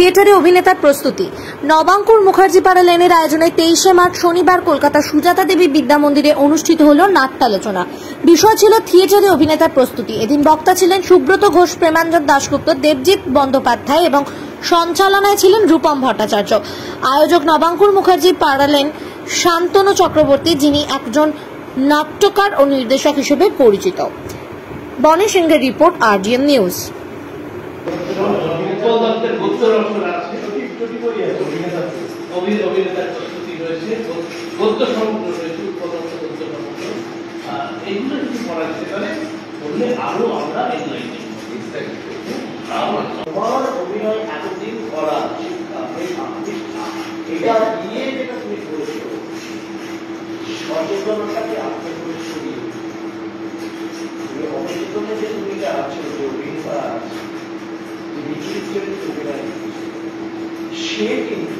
থিয়েটারে অভিনেতার প্রস্তুতি। নবাঙ্কুর মুখার্জি পাড়া লেনের আয়োজনে 23শে মার্চ শনিবার কলকাতা সুজাতা দেবী বিদ্যা মন্দিরে অনুষ্ঠিত হল নাট্যালোচনা। বিষয় ছিল থিয়েটারে অভিনেতার প্রস্তুতি। এদিন বক্তা ছিলেন সুব্রত ঘোষ, প্রেমাঞ্জন দাশগুপ্ত, দেবজিৎ বন্দ্যোপাধ্যায় এবং সঞ্চালনায় ছিলেন রূপম ভট্টাচার্য। আয়োজক নবাঙ্কুর মুখার্জি পাড়া লেন শান্তনু চক্রবর্তী, যিনি একজন নাট্যকার ও নির্দেশক হিসেবে পরিচিত। বনি সিংহের রিপোর্ট, RDN নিউজ। অভিনয় এতদিন করা এটা দিয়ে যেটা তুমি করেছো, সচেতনতাকে আত্মপ্রকাশ করিয়ে অবচেতনে যে তুমিটা আছো, যে অভিনেতা আছে, যে বিচিত্রের অভিনয়, সে কিন্তু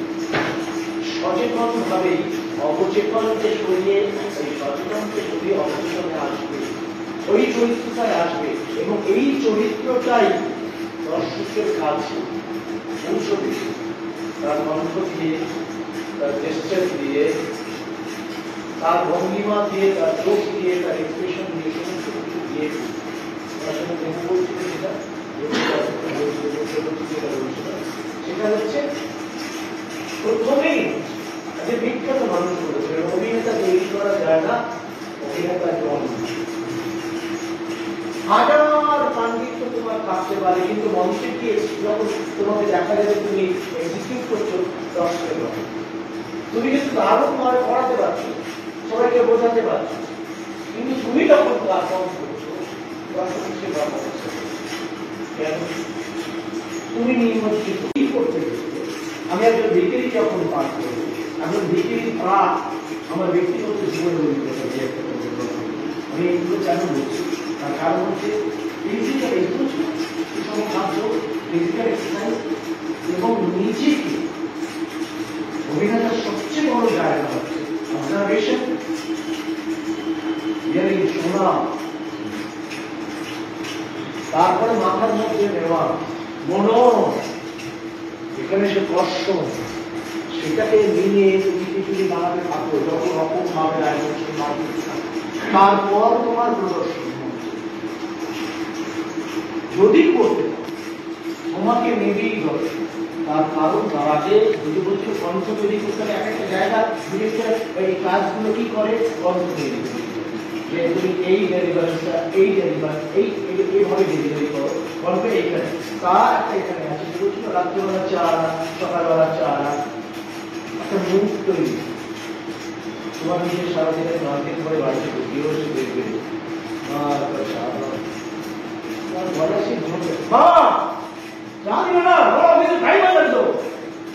সচেতন ভাবেই অবচেতনকে সরিয়ে, এই সচেতনকে সরিয়ে অবচেতনে আসবে, ওই চরিত্রটাই আসবে এবং এই চরিত্রটাই দর্শকের কাছে পৌঁছবে। তার কণ্ঠ দিয়ে, তার জেস্টার দিয়ে, তার ভঙ্গিমা দিয়ে, তার চোখ দিয়ে, তার এক্সপ্রেশন দিয়ে, সমস্ত কিছু দিয়ে সেটা হচ্ছে প্রথমেই যে বিখ্যাত মানুষ বলেছে, অভিনেতা তৈরি করা যায় না, অভিনেতা জন্ম। হাজার পাণ্ডিত্য তোমার থাকতে পারে, কিন্তু মঞ্চে গিয়ে যখন তোমাকে দেখা যাবে তুমি এক্সিকিউট করছো দর্শকের মতো, তুমি কিন্তু দারুণ ভাবে পড়াতে পারছো, সবাইকে বোঝাতে পারছো, কিন্তু তুমি যখন পারফর্ম করছো দর্শককে তুমি নিমজ্জিত করতে গেছো। আমি একজন ভিখারি যখন পাঠ করবো, একজন ভিখারি পাঠ আমার ব্যক্তিগত জীবনে আমি এইগুলো কেন বলছি, তার কারণ হচ্ছে ফিজিক্যাল এক্সারসাইজ এবং নিজেকে অভিনেতার সবচেয়ে বড় জায়গা হচ্ছে অবজারভেশন, শোনা, তারপরে মাথার মধ্যে নেওয়া, মনন, এখানে সে কষ্ট, সেটাকে নিয়ে তুমি কিছু বানাতে থাকো, যত রকম ভাবে তারপর তোমার প্রদর্শন যদি করতে তোমাকে নেবেই হবে। তার কারণ তার আগে যদি বলছো কণ্ঠ তৈরি করতে হবে, এক একটা জায়গা এই কাজগুলো কি করে, কণ্ঠ তৈরি করে, যে তুমি এই ডেলিভারিটা এই ডেলিভারি এইভাবে ডেলিভারি করো, কণ্ঠ এইখানে, তার একটা এখানে আছে যে বলছিল রাত্রিবেলা চারা, সকালবেলা চারা, একটা মুখ তৈরি। তোমার নিজের সারাদিনের 9 দিন পরে বাড়িতে ঢুকিয়েও সে দেখবে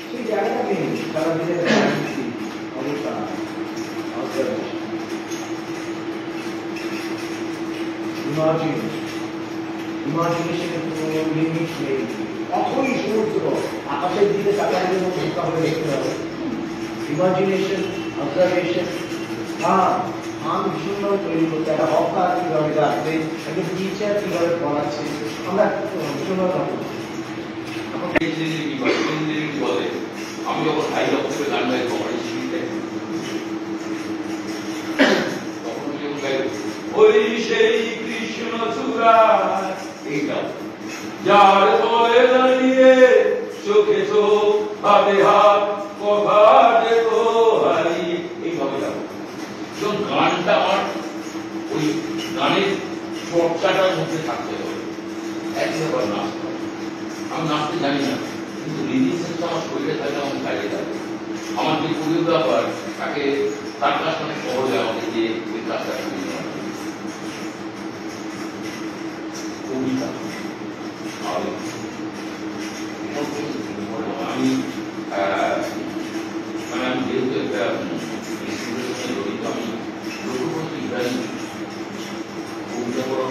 সেই জায়গাটা নেই সারাদিনের অবস্থা। ইমাজিনেশনের কোনো লিমিট নেই, অথই সমুদ্র, আকাশের দিকে তাকানোর মতো ঢোকা হয়ে দেখতে হবে। ইমাজিনেশন, অবজারভেশন, মান ভীষণভাবে তৈরি করতে একটা হকার কিভাবে রাখবে, একটা টিচার কিভাবে পড়াচ্ছে, আমরা ভীষণভাবে বলে। আমি যখন হাই অফিসে গান গাই কমার্শিতে, তখন যখন গাই ওই সেই কৃষ্ণ চূড়া, এইটাও যার তলে দাঁড়িয়ে চোখে চোখ হাতে হাত কভারে তো হারি, এইভাবে যাবো। যখন গানটা আমার ওই গানের চর্চাটার মধ্যে থাকতে হবে, একবার নাচতে হবে। আমি নাচতে জানি না, কিন্তু রিলিজেন্সটা আমার শরীরে থাকলে আমার বাইরে যাবে। আমার যে কোরিওগ্রাফার তাকে তার কাজ অনেক সহজে আমাকে দিয়ে ওই কাজটা করে দেওয়া। কবিতা আমি মানে আমি যেহেতু একটা জড়িত, আমি লক্ষ্যপতি ইব্রাহিম কবিতা পড়া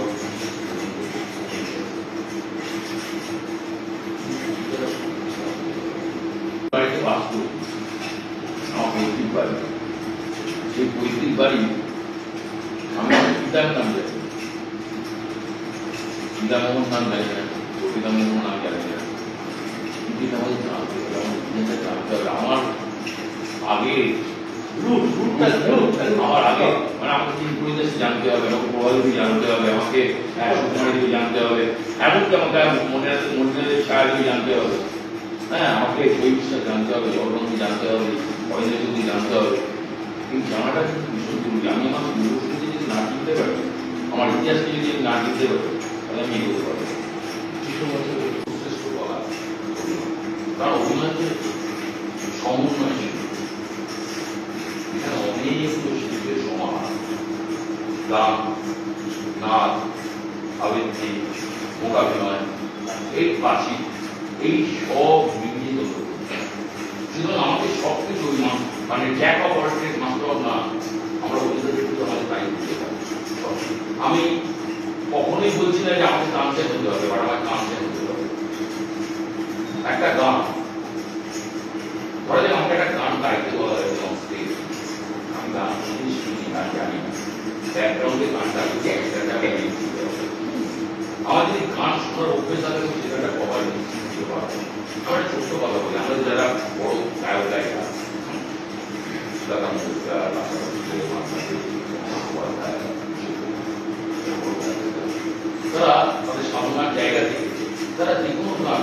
বাড়িতে বাস করি, আমার পৈতৃক বাড়ি। সেই পৈতৃক বাড়ি আমি পিতার নাম জানি, পিতামোহন নাম জানি না, পিতামোহন নাম জানি না, পিতামোহন নাম আমাকে জানতে হবে। আমার আগে আমার আগে মানে আমাকে তিন পরিবেশ জানতে হবে, আমাকে প্রভাবী জানতে হবে, আমাকে সুকুমারী জানতে হবে, এমনকি আমাকে মনের ছায়াগুলি জানতে হবে। হ্যাঁ, আমাকে বৈশিষ্ট্য জানতে হবে, জগবন্ধু জানতে হবে, অরিন্দী জানতে হবে। এই জানাটা কিন্তু ভীষণ জরুরি। আমি আমার পূর্বপুরুষকে যদি না চিনতে পারি, আমার ইতিহাসকে যদি না চিনতে পারি, তাহলে আমি এগোতে পারবো। শ্রেষ্ঠ বলা কারণ অভিনয়কে সমন্বয় ছিল, এখানে অনেকগুলো শিল্পের সমাহার, গান, নাচ, আবৃত্তি, মূকাভিনয়, এই বাসি, এই সব মিলিয়ে সুতরাং আমাকে সবকিছু মানে Jack of all trade master of না, আমরা অভিনেতাদের কিন্তু আমাদের তাই করতে পারি। আমি কখনোই বলছি না যে আমাকে ডান্সে হতে হবে, বা আমার ডান্সে হতে হবে। একটা গান ধরা যায় আমাকে একটা গান গাইতে বলা হয়েছে, আমি গান শুনি, গান জানি না, ব্যাকগ্রাউন্ডে গানটা আমার যদি গান শোনার অভ্যেস থাকে সেটা একটা কভার দিতে পারবো। আমার ছোট্ট কথা বলি, আমাদের যারা বড় গায়ক গায়িকা তারা তাদের সাধনার জায়গা থেকে তারা যে কোনো গান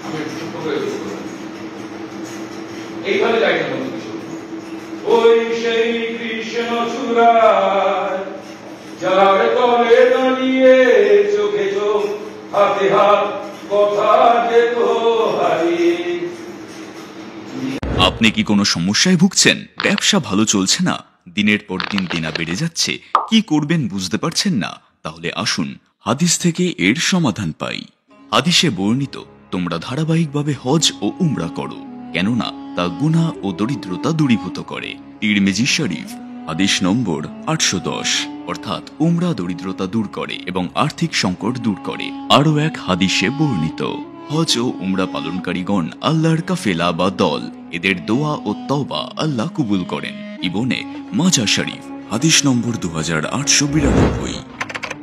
আমি ছোট্ট করে এইভাবে গাইতে হবে। ওই সেই কৃষ্ণ চূড়ায় যার তলে দাঁড়িয়ে চোখে চোখ হাতে হাত কথা যেত হারিয়ে। আপনি কি কোনো সমস্যায় ভুগছেন? ব্যবসা ভালো চলছে না, দিনের পর দিন দেনা বেড়ে যাচ্ছে, কি করবেন বুঝতে পারছেন না? তাহলে আসুন হাদিস থেকে এর সমাধান পাই। হাদিসে বর্ণিত তোমরা ধারাবাহিকভাবে হজ ও উমরা করো, কেননা তা গুনাহ ও দরিদ্রতা দূরীভূত করে। তিরমিজি শরীফ হাদিস নম্বর 810, অর্থাৎ উমরা দরিদ্রতা দূর করে এবং আর্থিক সংকট দূর করে। আরও এক হাদিসে বর্ণিত হজ ও উমরা পালনকারীগণ আল্লাহর কাফেলা বা দল, এদের দোয়া ও তওবা আল্লাহ কবুল করেন। ইবনে মাজাহ শরীফ হাদিস নম্বর 2892।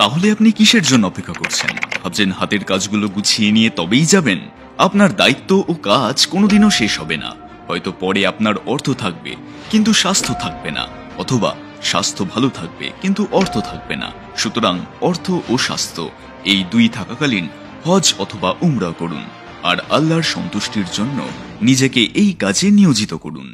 তাহলে আপনি কিসের জন্য অপেক্ষা করছেন? ভাবছেন হাতের কাজগুলো গুছিয়ে নিয়ে তবেই যাবেন? আপনার দায়িত্ব ও কাজ কোনোদিনও শেষ হবে না। হয়তো পরে আপনার অর্থ থাকবে কিন্তু স্বাস্থ্য থাকবে না, অথবা স্বাস্থ্য ভালো থাকবে কিন্তু অর্থ থাকবে না। সুতরাং অর্থ ও স্বাস্থ্য এই দুই থাকাকালীন হজ অথবা উমরা করুন, আর আল্লাহর সন্তুষ্টির জন্য নিজেকে এই কাজে নিয়োজিত করুন।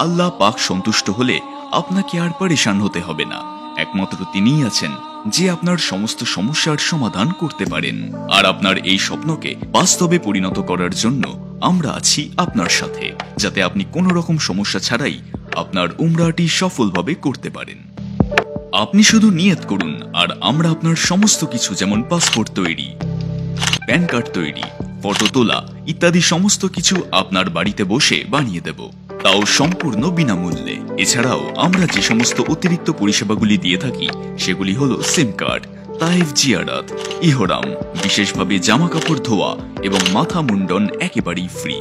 আল্লাহ পাক সন্তুষ্ট হলে আপনাকে আর পরেশান হতে হবে না। একমাত্র তিনিই আছেন যে আপনার সমস্ত সমস্যার সমাধান করতে পারেন। আর আপনার এই স্বপ্নকে বাস্তবে পরিণত করার জন্য আমরা আছি আপনার সাথে, যাতে আপনি কোনো রকম সমস্যা ছাড়াই আপনার উমরাটি সফলভাবে করতে পারেন। আপনি শুধু নিয়ত করুন, আর আমরা আপনার সমস্ত কিছু, যেমন পাসপোর্ট তৈরি, প্যান কার্ড তৈরি, ফটো তোলা ইত্যাদি সমস্ত কিছু আপনার বাড়িতে বসে বানিয়ে দেব, তাও সম্পূর্ণ বিনামূল্যে। এছাড়াও আমরা যে সমস্ত অতিরিক্ত পরিষেবাগুলি দিয়ে থাকি সেগুলি হলো সিম কার্ড, তাইফ জিয়ারাত, ইহরাম, বিশেষভাবে জামা কাপড় ধোয়া এবং মাথা মুন্ডন একেবারেই ফ্রি।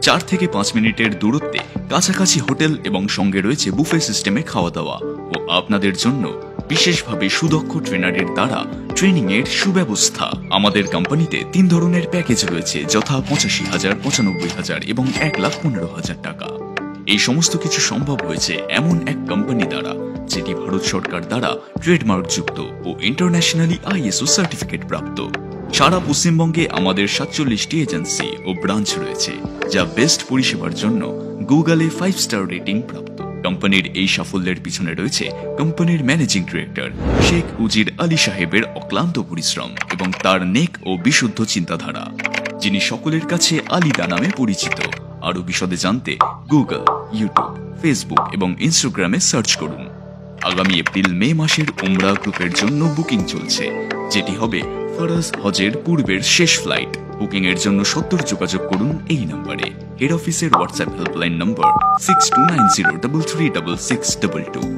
4 থেকে 5 মিনিটের দূরত্বে কাছাকাছি হোটেল এবং সঙ্গে রয়েছে বুফে সিস্টেমে খাওয়া দাওয়া, ও আপনাদের জন্য বিশেষভাবে সুদক্ষ ট্রেনারের দ্বারা ট্রেনিং এর সুব্যবস্থা। আমাদের কোম্পানিতে 3 ধরনের প্যাকেজ রয়েছে, যথা 85,000, 95,000 এবং 1,15,000 টাকা। এই সমস্ত কিছু সম্ভব হয়েছে এমন এক কোম্পানি দ্বারা যেটি ভারত সরকার দ্বারা ট্রেডমার্ক যুক্ত ও ইন্টারন্যাশনালি ISO সার্টিফিকেট প্রাপ্ত। সারা পশ্চিমবঙ্গে আমাদের 47টি এজেন্সি ও ব্রাঞ্চ রয়েছে, যা বেস্ট পরিষেবার জন্য গুগলে 5 স্টার রেটিং প্রাপ্ত। কোম্পানির এই সাফল্যের পিছনে রয়েছে কোম্পানির ম্যানেজিং ডিরেক্টর শেখ উজির আলী সাহেবের অক্লান্ত পরিশ্রম এবং তার নেক ও বিশুদ্ধ চিন্তাধারা, যিনি সকলের কাছে আলিদা নামে পরিচিত। আরো বিশদে জানতে গুগল, ইউটিউব, ফেসবুক এবং ইনস্টাগ্রামে সার্চ করুন। আগামী এপ্রিল-মে মাসের উমরা গ্রুপের জন্য বুকিং চলছে, যেটি হবে ফরজ হজের পূর্বের শেষ ফ্লাইট। বুকিং এর জন্য সত্তর যোগাযোগ করুন এই নম্বরে। হেড অফিসের হোয়াটসঅ্যাপ হেল্পলাইন নম্বর 6290336622।